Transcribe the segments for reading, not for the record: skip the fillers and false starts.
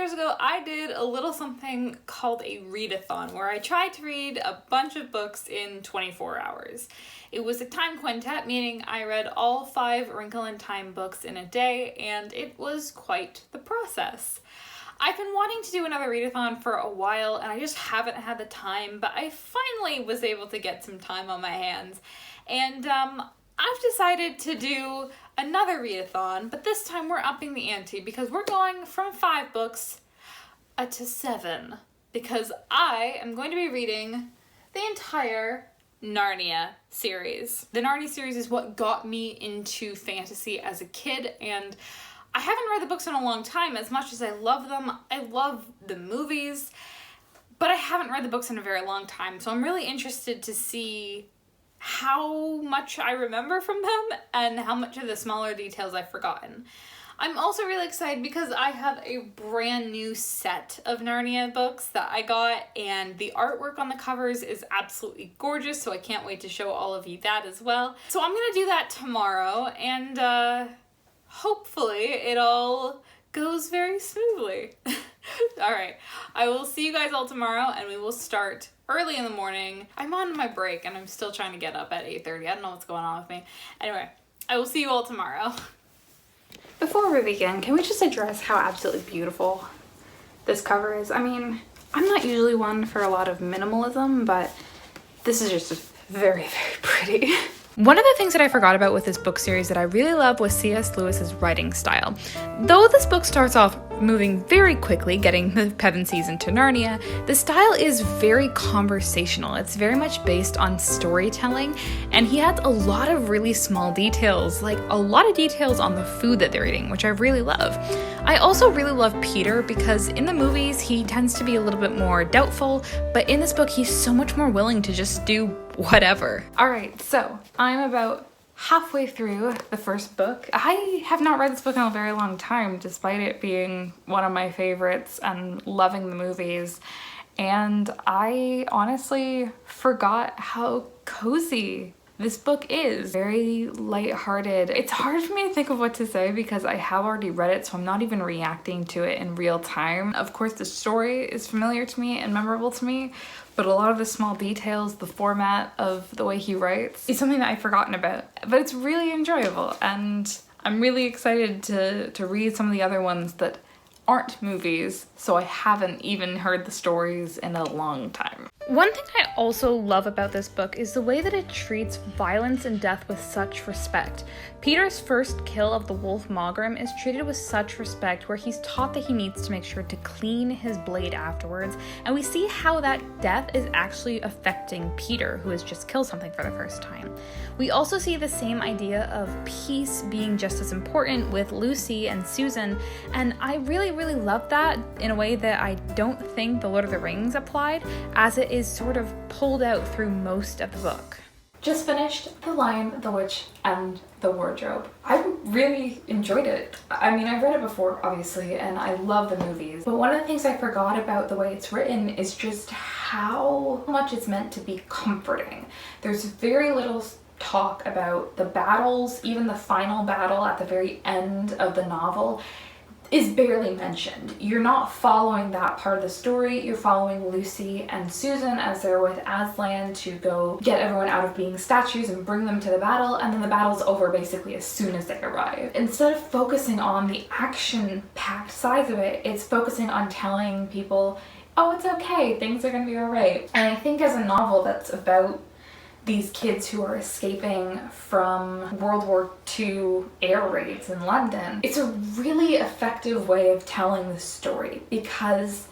years ago, I did a little something called a read-a-thon, where I tried to read a bunch of books in 24 hours. It was a time quintet, meaning I read all 5 Wrinkle in Time books in a day, and it was quite the process. I've been wanting to do another read-a-thon for a while, and I just haven't had the time, but I finally was able to get some time on my hands. And I've decided to do another read-a-thon, but this time we're upping the ante because we're going from 5 books to 7, because I am going to be reading the entire Narnia series. The Narnia series is what got me into fantasy as a kid, and I haven't read the books in a long time. As much as I love them, I love the movies, but I haven't read the books in a very long time, so I'm really interested to see how much I remember from them and how much of the smaller details I've forgotten. I'm also really excited because I have a brand new set of Narnia books that I got, and the artwork on the covers is absolutely gorgeous, so I can't wait to show all of you that as well. So I'm gonna do that tomorrow, and hopefully it all goes very smoothly. Alright, I will see you guys all tomorrow, and we will start early in the morning. I'm on my break and I'm still trying to get up at 8:30. I don't know what's going on with me. Anyway, I will see you all tomorrow. Before we begin, can we just address how absolutely beautiful this cover is? I mean, I'm not usually one for a lot of minimalism, but this is just very, very pretty. One of the things that I forgot about with this book series that I really love was C.S. Lewis's writing style. Though this book starts off moving very quickly, getting the Pevensies into Narnia, the style is very conversational. It's very much based on storytelling, and he adds a lot of really small details, like a lot of details on the food that they're eating, which I really love. I also really love Peter because in the movies he tends to be a little bit more doubtful, but in this book he's so much more willing to just do whatever. Alright, so I'm about halfway through the first book. I have not read this book in a very long time, despite it being one of my favorites and loving the movies. And I honestly forgot how cozy this book is. Very lighthearted. It's hard for me to think of what to say because I have already read it, so I'm not even reacting to it in real time. Of course, the story is familiar to me and memorable to me, but a lot of the small details, the format of the way he writes, is something that I've forgotten about. But it's really enjoyable, and I'm really excited to read some of the other ones that aren't movies, so I haven't even heard the stories in a long time. One thing I also love about this book is the way that it treats violence and death with such respect. Peter's first kill of the wolf Mogrim is treated with such respect, where he's taught that he needs to make sure to clean his blade afterwards, and we see how that death is actually affecting Peter, who has just killed something for the first time. We also see the same idea of peace being just as important with Lucy and Susan, and I really love that in a way that I don't think The Lord of the Rings applied, as it is sort of pulled out through most of the book. Just finished The Lion, the Witch, and the Wardrobe. I really enjoyed it. I mean, I've read it before, obviously, and I love the movies, but one of the things I forgot about the way it's written is just how much it's meant to be comforting. There's very little talk about the battles. Even the final battle at the very end of the novel is barely mentioned. You're not following that part of the story. You're following Lucy and Susan as they're with Aslan to go get everyone out of being statues and bring them to the battle, and then the battle's over basically as soon as they arrive. Instead of focusing on the action-packed sides of it, it's focusing on telling people, oh, it's okay, things are gonna be alright. And I think as a novel that's about these kids who are escaping from World War II air raids in London, it's a really effective way of telling the story, because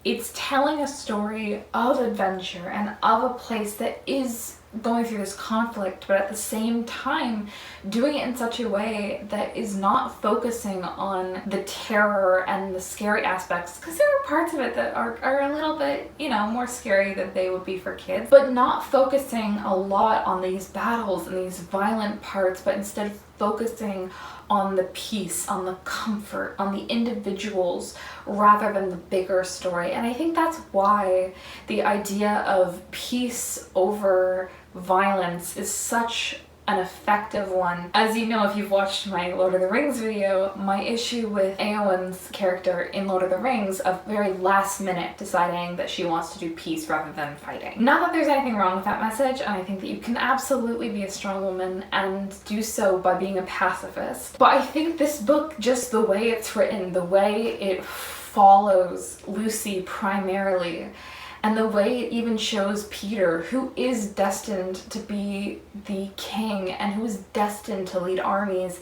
it's telling a story of adventure and of a place that is going through this conflict, but at the same time doing it in such a way that is not focusing on the terror and the scary aspects, because there are parts of it that are a little bit, you know, more scary than they would be for kids, but not focusing a lot on these battles and these violent parts, but instead focusing on the peace, on the comfort, on the individuals rather than the bigger story. And I think that's why the idea of peace over violence is such an effective one. As you know, if you've watched my Lord of the Rings video, my issue with Éowyn's character in Lord of the Rings of very last minute deciding that she wants to do peace rather than fighting. Not that there's anything wrong with that message, and I think that you can absolutely be a strong woman and do so by being a pacifist. But I think this book, just the way it's written, the way it follows Lucy primarily, and the way it even shows Peter, who is destined to be the king and who is destined to lead armies,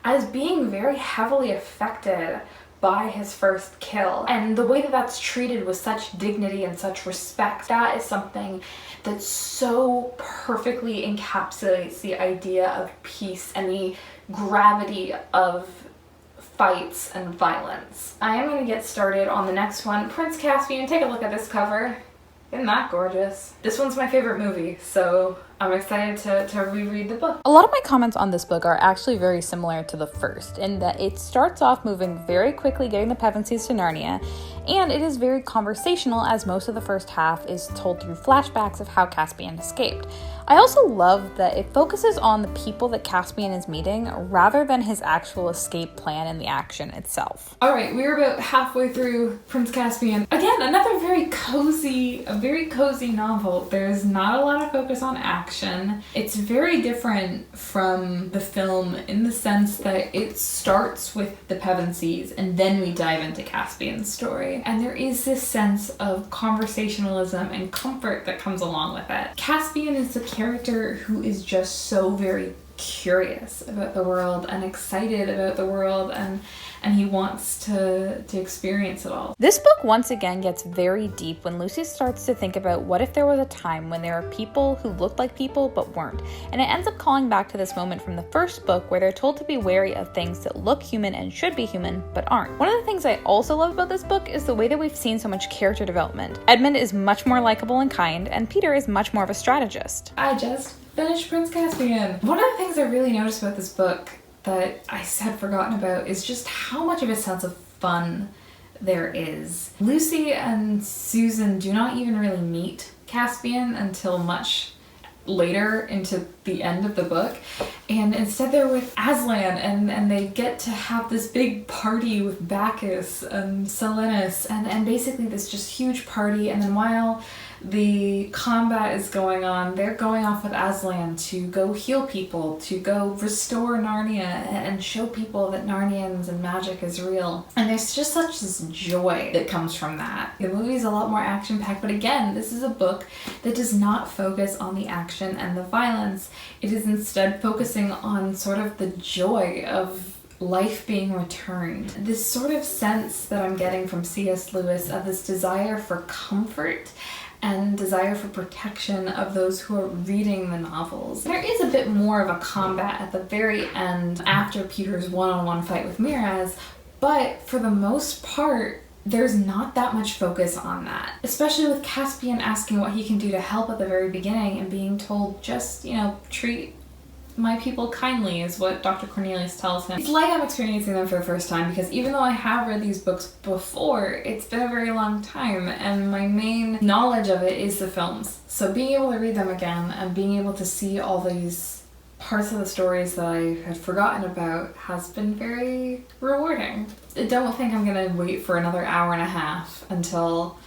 as being very heavily affected by his first kill. And the way that that's treated with such dignity and such respect, that is something that so perfectly encapsulates the idea of peace and the gravity of fights and violence. I am going to get started on the next one. Prince Caspian, take a look at this cover. Isn't that gorgeous? This one's my favorite movie, so I'm excited to reread the book. A lot of my comments on this book are actually very similar to the first, in that it starts off moving very quickly, getting the Pevensies to Narnia, and it is very conversational, as most of the first half is told through flashbacks of how Caspian escaped. I also love that it focuses on the people that Caspian is meeting rather than his actual escape plan and the action itself. Alright, we're about halfway through Prince Caspian. Again, another very cozy novel. There's not a lot of focus on action. It's very different from the film in the sense that it starts with the Pevensies and then we dive into Caspian's story. And there is this sense of conversationalism and comfort that comes along with it. Caspian is the character who is just so very curious about the world and excited about the world, and he wants to experience it all. This book once again gets very deep when Lucy starts to think about what if there was a time when there are people who looked like people but weren't, and it ends up calling back to this moment from the first book where they're told to be wary of things that look human and should be human but aren't. One of the things I also love about this book is the way that we've seen so much character development. Edmund is much more likable and kind, and Peter is much more of a strategist. I just finished Prince Caspian. One of the things I really noticed about this book that I had forgotten about is just how much of a sense of fun there is. Lucy and Susan do not even really meet Caspian until much later into the end of the book, and instead they're with Aslan, and they get to have this big party with Bacchus and Silenus, and basically this just huge party, and then while the combat is going on, they're going off with Aslan to go heal people, to go restore Narnia and show people that Narnians and magic is real. And there's just such this joy that comes from that. The movie's a lot more action-packed, but again, this is a book that does not focus on the action and the violence. It is instead focusing on sort of the joy of life being returned. This sort of sense that I'm getting from C.S. Lewis of this desire for comfort and desire for protection of those who are reading the novels. There is a bit more of a combat at the very end after Peter's one-on-one fight with Miraz, but for the most part, there's not that much focus on that. Especially with Caspian asking what he can do to help at the very beginning and being told just, treat my people kindly is what Dr. Cornelius tells him. It's like I'm experiencing them for the first time because even though I have read these books before, it's been a very long time and my main knowledge of it is the films. So being able to read them again and being able to see all these parts of the stories that I had forgotten about has been very rewarding. I don't think I'm gonna wait for another hour and a half until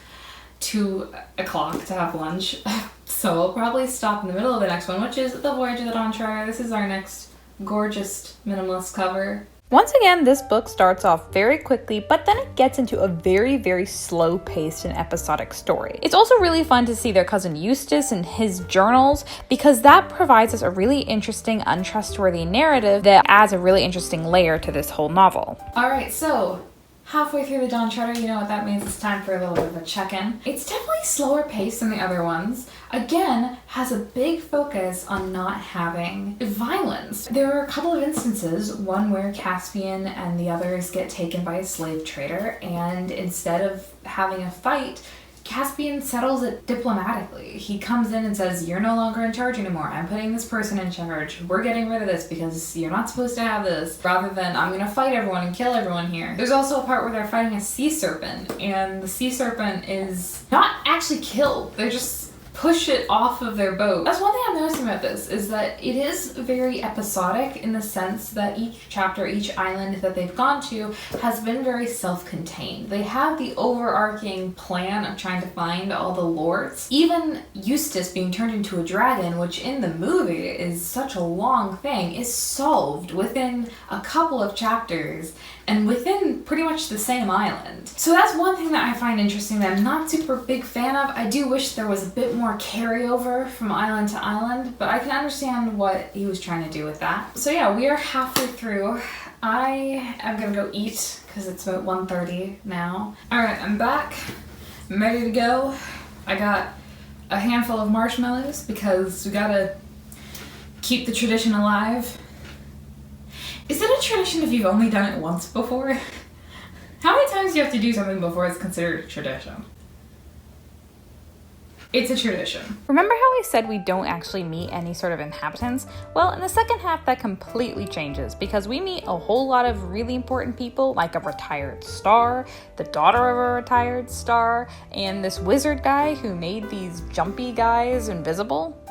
2 o'clock to have lunch. So I'll probably stop in the middle of the next one, which is The Voyage of the Dawn Treader. This is our next gorgeous minimalist cover. Once again, this book starts off very quickly, but then it gets into a very, very slow-paced and episodic story. It's also really fun to see their cousin Eustace and his journals, because that provides us a really interesting, untrustworthy narrative that adds a really interesting layer to this whole novel. Alright, so halfway through the Dawn Treader, you know what that means. It's time for a little bit of a check-in. It's definitely slower paced than the other ones. Again, has a big focus on not having violence. There are a couple of instances, one where Caspian and the others get taken by a slave trader, and instead of having a fight, Caspian settles it diplomatically. He comes in and says, "You're no longer in charge anymore. I'm putting this person in charge. We're getting rid of this because you're not supposed to have this," rather than, "I'm gonna fight everyone and kill everyone here." There's also a part where they're fighting a sea serpent, and the sea serpent is not actually killed. They're just push it off of their boat. That's one thing I'm noticing about this, is that it is very episodic in the sense that each chapter, each island that they've gone to has been very self-contained. They have the overarching plan of trying to find all the lords. Even Eustace being turned into a dragon, which in the movie is such a long thing, is solved within a couple of chapters and within pretty much the same island. So that's one thing that I find interesting that I'm not super big fan of. I do wish there was a bit more carryover from island to island, but I can understand what he was trying to do with that. So yeah, we are halfway through. I am gonna go eat because it's about 1:30 now. All right, I'm back. I'm ready to go. I got a handful of marshmallows because we gotta keep the tradition alive. Is it a tradition if you've only done it once before? How many times do you have to do something before it's considered a tradition? It's a tradition. Remember how I said we don't actually meet any sort of inhabitants? Well, in the second half that completely changes because we meet a whole lot of really important people, like a retired star, the daughter of a retired star, and this wizard guy who made these jumpy guys invisible.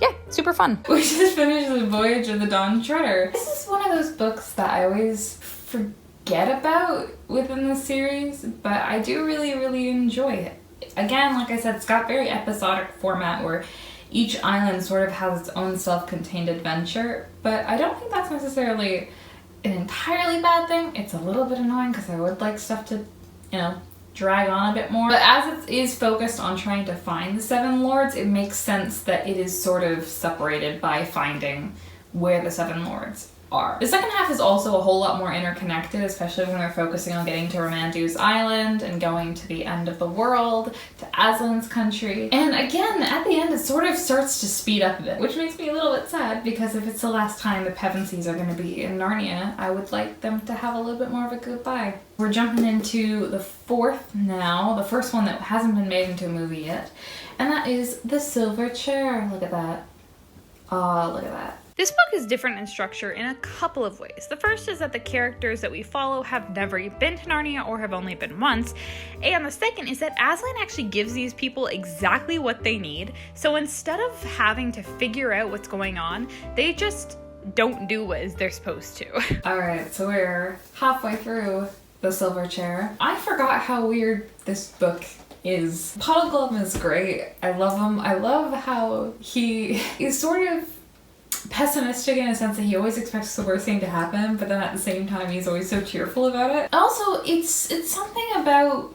Yeah, super fun. We just finished The Voyage of the Dawn Treader. This is one of those books that I always forget about within the series, but I do really, really enjoy it. Again, like I said, it's got very episodic format where each island sort of has its own self-contained adventure, but I don't think that's necessarily an entirely bad thing. It's a little bit annoying because I would like stuff to, drag on a bit more. But as it is focused on trying to find the Seven Lords, it makes sense that it is sort of separated by finding where the Seven Lords are. The second half is also a whole lot more interconnected, especially when we're focusing on getting to Ramandu's Island and going to the end of the world, to Aslan's country. And again, at the end, it sort of starts to speed up a bit, which makes me a little bit sad because if it's the last time the Pevensies are going to be in Narnia, I would like them to have a little bit more of a goodbye. We're jumping into the fourth now, the first one that hasn't been made into a movie yet, and that is The Silver Chair. Look at that. Oh, look at that. This book is different in structure in a couple of ways. The first is that the characters that we follow have never been to Narnia or have only been once. And the second is that Aslan actually gives these people exactly what they need. So instead of having to figure out what's going on, they just don't do as they're supposed to. Alright, so we're halfway through The Silver Chair. I forgot how weird this book is. Puddleglum is great. I love him. I love how he is sort of pessimistic in a sense that he always expects the worst thing to happen, but then at the same time he's always so cheerful about it. Also, it's something about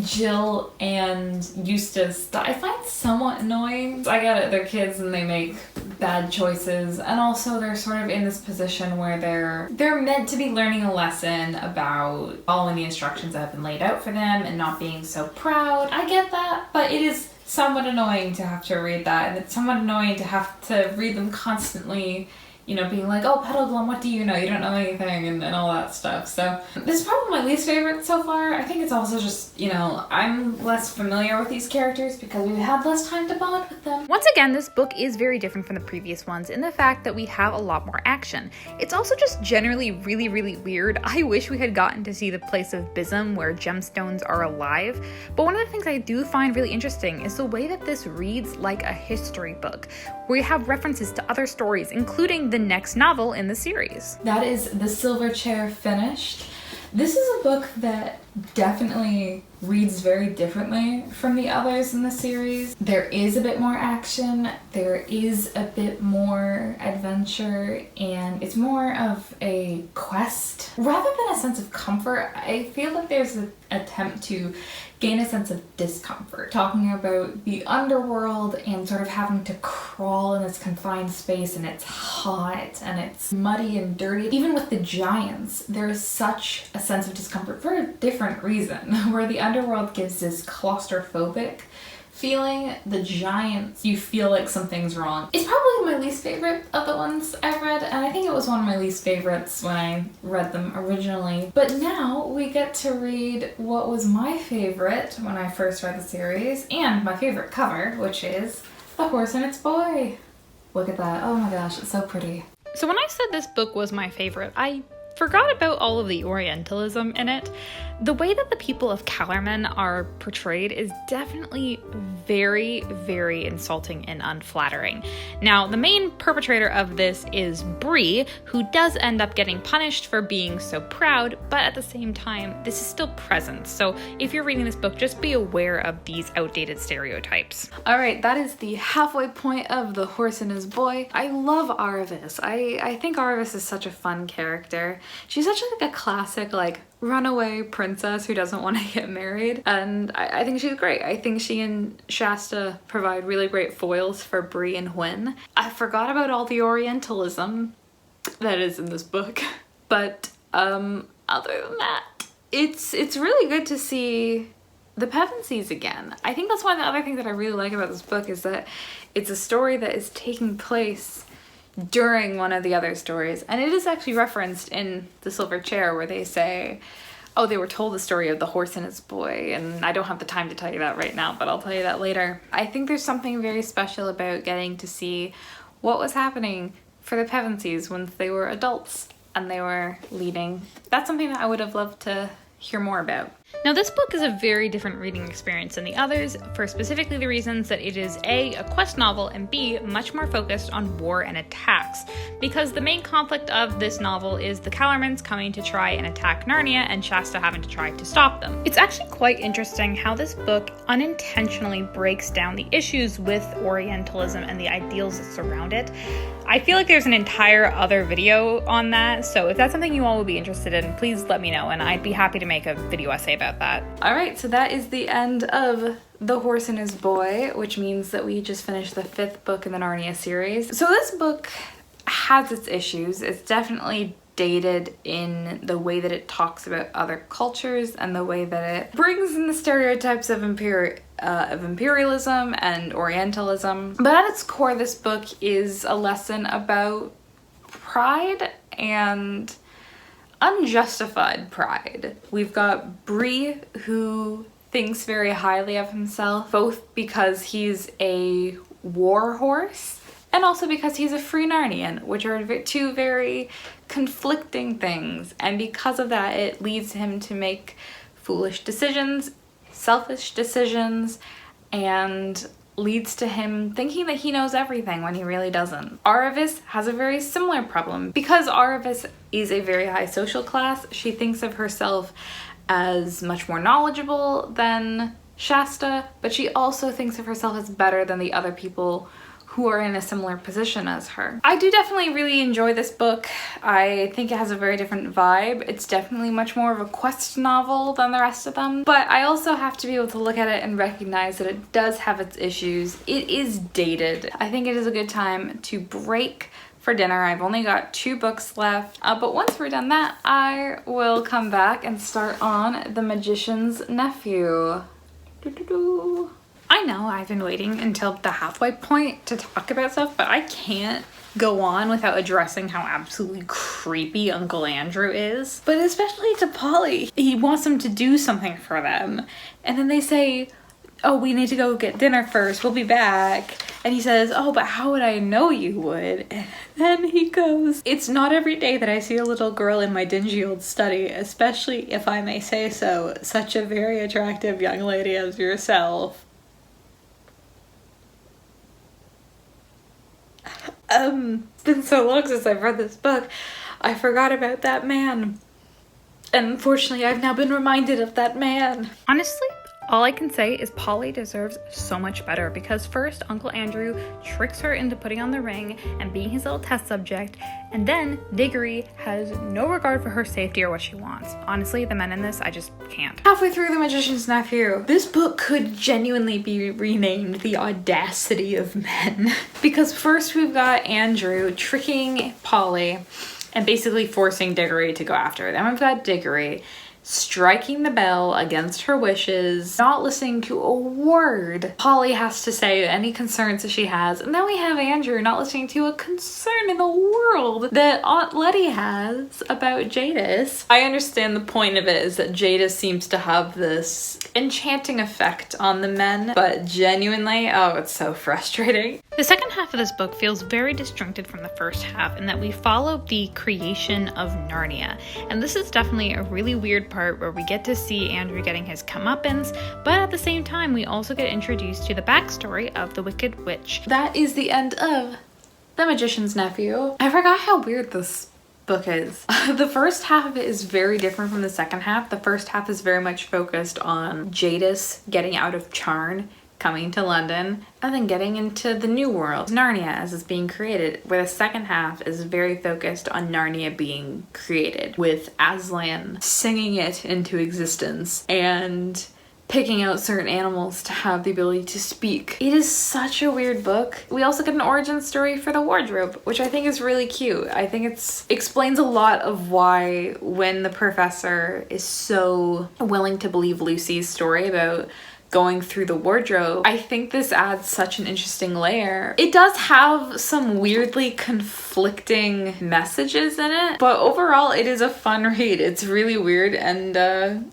Jill and Eustace that I find somewhat annoying. I get it, they're kids and they make bad choices, and also they're sort of in this position where they're meant to be learning a lesson about following the instructions that have been laid out for them and not being so proud. I get that, but it is somewhat annoying to have to read that, and it's somewhat annoying to have to read them constantly, being like, oh, Puddleglum, what do you know? You don't know anything, and all that stuff. So this is probably my least favorite so far. I think it's also just, I'm less familiar with these characters because we've had less time to bond with them. Once again, this book is very different from the previous ones in the fact that we have a lot more action. It's also just generally really, really weird. I wish we had gotten to see the place of Bism where gemstones are alive, but one of the things I do find really interesting is the way that this reads like a history book, where you have references to other stories, including the next novel in the series. That is The Silver Chair finished. This is a book that definitely reads very differently from the others in the series. There is a bit more action, there is a bit more adventure, and it's more of a quest rather than a sense of comfort. I feel like there's an attempt to gain a sense of discomfort, talking about the underworld and sort of having to crawl in this confined space, and it's hot and it's muddy and dirty. Even with the giants, there is such a sense of discomfort for a different reason. Where the underworld gives this claustrophobic feeling, the giants, you feel like something's wrong. It's probably my least favorite of the ones I've read, and I think it was one of my least favorites when I read them originally. But now we get to read what was my favorite when I first read the series, and my favorite cover, which is The Horse and Its Boy. Look at that. Oh my gosh, it's so pretty. So when I said this book was my favorite, I forgot about all of the Orientalism in it. The way that the people of Calormen are portrayed is definitely very, very insulting and unflattering. Now, the main perpetrator of this is Bree, who does end up getting punished for being so proud, but at the same time, this is still present. So if you're reading this book, just be aware of these outdated stereotypes. All right, that is the halfway point of The Horse and His Boy. I love Arvis. I think Arvis is such a fun character. She's such like a classic like runaway princess who doesn't want to get married, and I think she's great. I think she and Shasta provide really great foils for Bree and Hwin. I forgot about all the Orientalism that is in this book, but other than that, it's really good to see the Pevensies again. I think that's one of the other things that I really like about this book is that it's a story that is taking place during one of the other stories, and it is actually referenced in The Silver Chair where they say, oh, they were told the story of the horse and its boy, and I don't have the time to tell you that right now, but I'll tell you that later. I think there's something very special about getting to see what was happening for the Pevensies when they were adults and they were leading. That's something that I would have loved to hear more about. Now, this book is a very different reading experience than the others for specifically the reasons that it is A, a quest novel, and B, much more focused on war and attacks, because the main conflict of this novel is the Calormens coming to try and attack Narnia and Shasta having to try to stop them. It's actually quite interesting how this book unintentionally breaks down the issues with Orientalism and the ideals that surround it. I feel like there's an entire other video on that, so if that's something you all would be interested in, please let me know and I'd be happy to make a video essay about that. Alright, so that is the end of The Horse and His Boy, which means that we just finished the 5th book in the Narnia series. So this book has its issues. It's definitely dated in the way that it talks about other cultures and the way that it brings in the stereotypes of imperialism and Orientalism. But at its core, this book is a lesson about pride and unjustified pride. We've got Bree, who thinks very highly of himself, both because he's a war horse and also because he's a free Narnian, which are two very conflicting things. And because of that, it leads him to make foolish decisions, selfish decisions, and leads to him thinking that he knows everything when he really doesn't. Arvis has a very similar problem. Because Arvis is a very high social class, she thinks of herself as much more knowledgeable than Shasta, but she also thinks of herself as better than the other people who are in a similar position as her. I do definitely really enjoy this book. I think it has a very different vibe. It's definitely much more of a quest novel than the rest of them, but I also have to be able to look at it and recognize that it does have its issues. It is dated. I think it is a good time to break for dinner. I've only got 2 books left, but once we're done that, I will come back and start on The Magician's Nephew. I know I've been waiting until the halfway point to talk about stuff, but I can't go on without addressing how absolutely creepy Uncle Andrew is. But especially to Polly. He wants them to do something for them. And then they say, oh, we need to go get dinner first. We'll be back. And he says, oh, but how would I know you would? And then he goes, it's not every day that I see a little girl in my dingy old study, especially if I may say so, such a very attractive young lady as yourself. It's been so long since I've read this book, I forgot about that man. And unfortunately, I've now been reminded of that man. Honestly, all I can say is Polly deserves so much better, because first, Uncle Andrew tricks her into putting on the ring and being his little test subject, and then Diggory has no regard for her safety or what she wants. Honestly, the men in this, I just can't. Halfway through The Magician's Nephew, this book could genuinely be renamed The Audacity of Men. Because first we've got Andrew tricking Polly and basically forcing Diggory to go after her. Then we've got Diggory striking the bell against her wishes, not listening to a word Polly has to say, any concerns that she has. And then we have Andrew not listening to a concern in the world that Aunt Letty has about Jadis. I understand the point of it is that Jadis seems to have this enchanting effect on the men, but genuinely, oh, it's so frustrating. The second half of this book feels very disjointed from the first half in that we follow the creation of Narnia. And this is definitely a really weird part where we get to see Andrew getting his comeuppance, but at the same time we also get introduced to the backstory of the Wicked Witch. That is the end of The Magician's Nephew. I forgot how weird this book is. The first half of it is very different from the second half. The first half is very much focused on Jadis getting out of Charn, coming to London, and then getting into the new world, Narnia, as it's being created, where the second half is very focused on Narnia being created, with Aslan singing it into existence and picking out certain animals to have the ability to speak. It is such a weird book. We also get an origin story for the wardrobe, which I think is really cute. I think it explains a lot of why when the professor is so willing to believe Lucy's story about going through the wardrobe, I think this adds such an interesting layer. It does have some weirdly conflicting messages in it, but overall it is a fun read. It's really weird and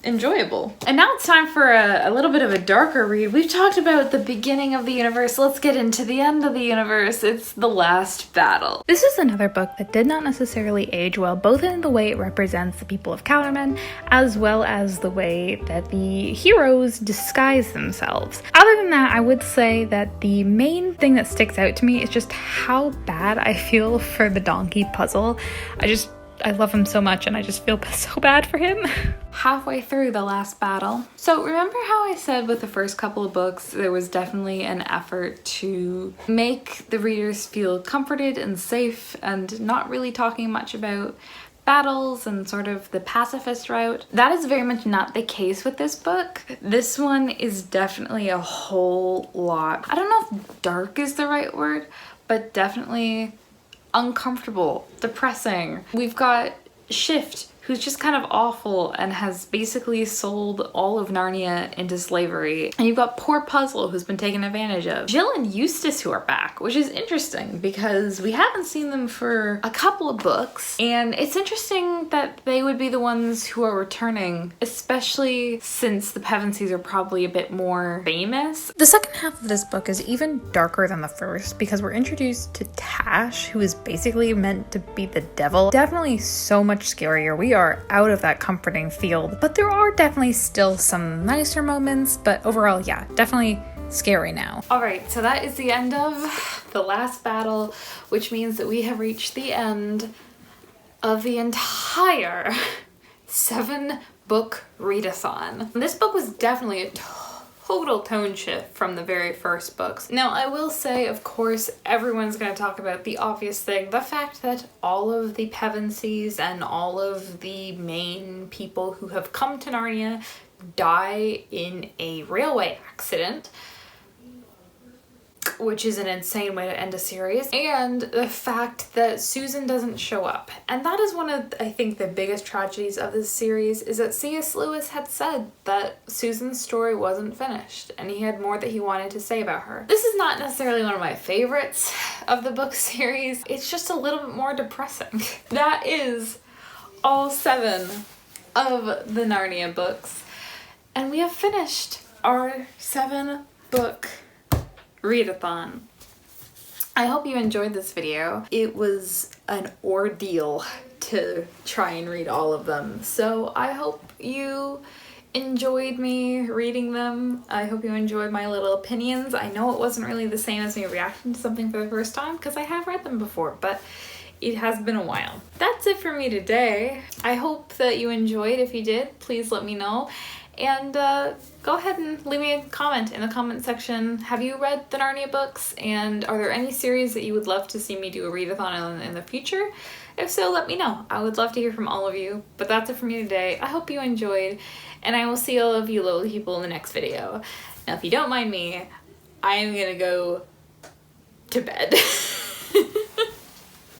enjoyable. And now it's time for a little bit of a darker read. We've talked about the beginning of the universe. Let's get into the end of the universe. It's The Last Battle. This is another book that did not necessarily age well, both in the way it represents the people of Calormen, as well as the way that the heroes disguise themselves. Other than that, I would say that the main thing that sticks out to me is just how bad I feel for the donkey puzzle. I love him so much and I just feel so bad for him. Halfway through The Last Battle. So remember how I said with the first couple of books there was definitely an effort to make the readers feel comforted and safe and not really talking much about battles and sort of the pacifist route. That is very much not the case with this book. This one is definitely a whole lot, I don't know if dark is the right word, but definitely uncomfortable, depressing. We've got Shift, who's just kind of awful and has basically sold all of Narnia into slavery. And you've got poor Puzzle, who's been taken advantage of. Jill and Eustace, who are back, which is interesting because we haven't seen them for a couple of books. And it's interesting that they would be the ones who are returning, especially since the Pevensies are probably a bit more famous. The second half of this book is even darker than the first because we're introduced to Tash, who is basically meant to be the devil. Definitely so much scarier. We are out of that comforting field, but there are definitely still some nicer moments, but overall, yeah, definitely scary now. All right, so that is the end of The Last Battle, which means that we have reached the end of the entire 7-book readathon. This book was definitely a total tone shift from the very first books. Now, I will say, of course, everyone's going to talk about the obvious thing, the fact that all of the Pevensies and all of the main people who have come to Narnia die in a railway accident, which is an insane way to end a series, and the fact that Susan doesn't show up. And that is one of, I think, the biggest tragedies of this series, is that C.S. Lewis had said that Susan's story wasn't finished, and he had more that he wanted to say about her. This is not necessarily one of my favorites of the book series. It's just a little bit more depressing. That is all 7 of the Narnia books, and we have finished our 7-book readathon. I hope you enjoyed this video. It was an ordeal to try and read all of them, so I hope you enjoyed me reading them. I hope you enjoyed my little opinions. I know it wasn't really the same as me reacting to something for the first time because I have read them before, but it has been a while. That's it for me today. I hope that you enjoyed. If you did, please let me know. And go ahead and leave me a comment in the comment section. Have you read the Narnia books? And are there any series that you would love to see me do a readathon in the future? If so, let me know. I would love to hear from all of you. But that's it for me today. I hope you enjoyed, and I will see all of you lovely people in the next video. Now, if you don't mind me, I am gonna go to bed.